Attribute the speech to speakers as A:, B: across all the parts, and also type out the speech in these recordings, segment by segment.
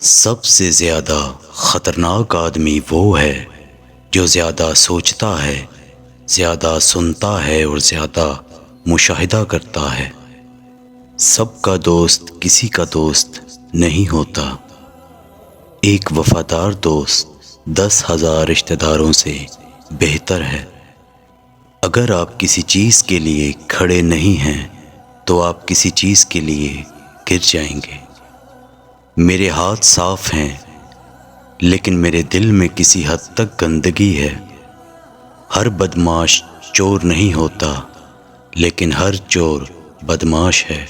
A: سب سے زیادہ خطرناک آدمی وہ ہے جو زیادہ سوچتا ہے، زیادہ سنتا ہے اور زیادہ مشاہدہ کرتا ہے۔ سب کا دوست کسی کا دوست نہیں ہوتا۔ ایک وفادار دوست 10,000 رشتہ داروں سے بہتر ہے۔ اگر آپ کسی چیز کے لیے کھڑے نہیں ہیں تو آپ کسی چیز کے لیے گر جائیں گے۔ میرے ہاتھ صاف ہیں لیکن میرے دل میں کسی حد تک گندگی ہے۔ ہر بدمعاش چور نہیں ہوتا لیکن ہر چور بدمعاش ہے۔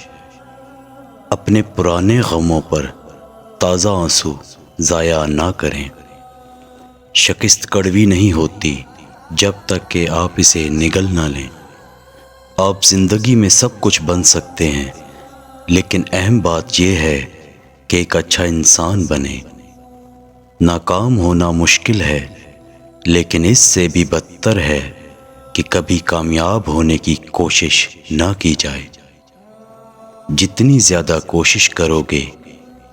A: اپنے پرانے غموں پر تازہ آنسو ضائع نہ کریں۔ شکست کڑوی نہیں ہوتی جب تک کہ آپ اسے نگل نہ لیں۔ آپ زندگی میں سب کچھ بن سکتے ہیں لیکن اہم بات یہ ہے کہ ایک اچھا انسان بنے۔ ناکام ہونا مشکل ہے لیکن اس سے بھی بدتر ہے کہ کبھی کامیاب ہونے کی کوشش نہ کی جائے۔ جتنی زیادہ کوشش کرو گے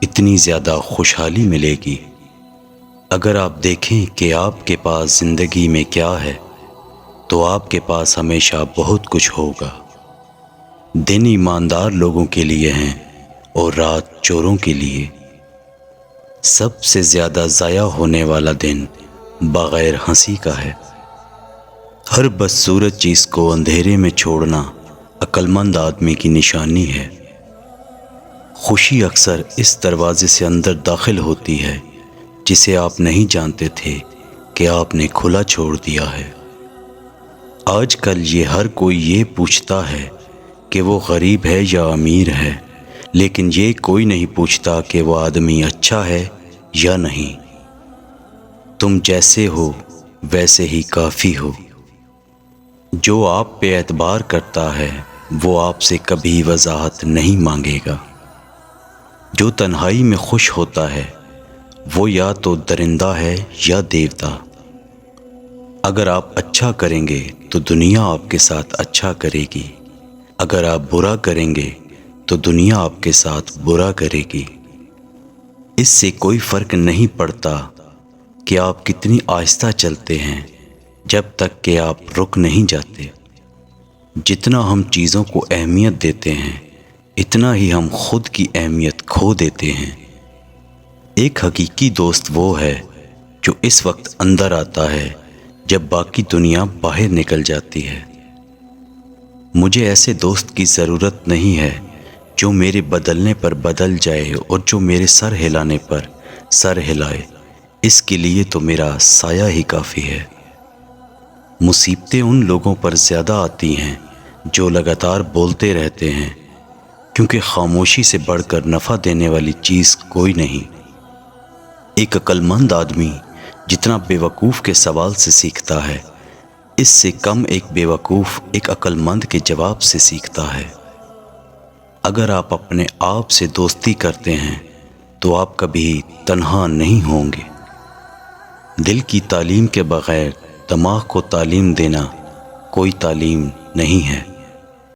A: اتنی زیادہ خوشحالی ملے گی۔ اگر آپ دیکھیں کہ آپ کے پاس زندگی میں کیا ہے تو آپ کے پاس ہمیشہ بہت کچھ ہوگا۔ دن ایماندار لوگوں کے لیے ہیں اور رات چوروں کے لیے۔ سب سے زیادہ ضائع ہونے والا دن بغیر ہنسی کا ہے۔ ہر بدصورت چیز کو اندھیرے میں چھوڑنا عقل مند آدمی کی نشانی ہے۔ خوشی اکثر اس دروازے سے اندر داخل ہوتی ہے جسے آپ نہیں جانتے تھے کہ آپ نے کھلا چھوڑ دیا ہے۔ آج کل یہ ہر کوئی یہ پوچھتا ہے کہ وہ غریب ہے یا امیر ہے، لیکن یہ کوئی نہیں پوچھتا کہ وہ آدمی اچھا ہے یا نہیں۔ تم جیسے ہو ویسے ہی کافی ہو۔ جو آپ پہ اعتبار کرتا ہے وہ آپ سے کبھی وضاحت نہیں مانگے گا۔ جو تنہائی میں خوش ہوتا ہے وہ یا تو درندہ ہے یا دیوتا۔ اگر آپ اچھا کریں گے تو دنیا آپ کے ساتھ اچھا کرے گی، اگر آپ برا کریں گے تو دنیا آپ کے ساتھ برا کرے گی۔ اس سے کوئی فرق نہیں پڑتا کہ آپ کتنی آہستہ چلتے ہیں جب تک کہ آپ رک نہیں جاتے۔ جتنا ہم چیزوں کو اہمیت دیتے ہیں اتنا ہی ہم خود کی اہمیت کھو دیتے ہیں۔ ایک حقیقی دوست وہ ہے جو اس وقت اندر آتا ہے جب باقی دنیا باہر نکل جاتی ہے۔ مجھے ایسے دوست کی ضرورت نہیں ہے جو میرے بدلنے پر بدل جائے اور جو میرے سر ہلانے پر سر ہلائے۔ اس کے لیے تو میرا سایہ ہی کافی ہے۔ مصیبتیں ان لوگوں پر زیادہ آتی ہیں جو لگاتار بولتے رہتے ہیں، کیونکہ خاموشی سے بڑھ کر نفع دینے والی چیز کوئی نہیں۔ ایک عقل مند آدمی جتنا بیوقوف کے سوال سے سیکھتا ہے اس سے کم ایک بیوقوف ایک عقل مند کے جواب سے سیکھتا ہے۔ اگر آپ اپنے آپ سے دوستی کرتے ہیں تو آپ کبھی تنہا نہیں ہوں گے۔ دل کی تعلیم کے بغیر دماغ کو تعلیم دینا کوئی تعلیم نہیں ہے۔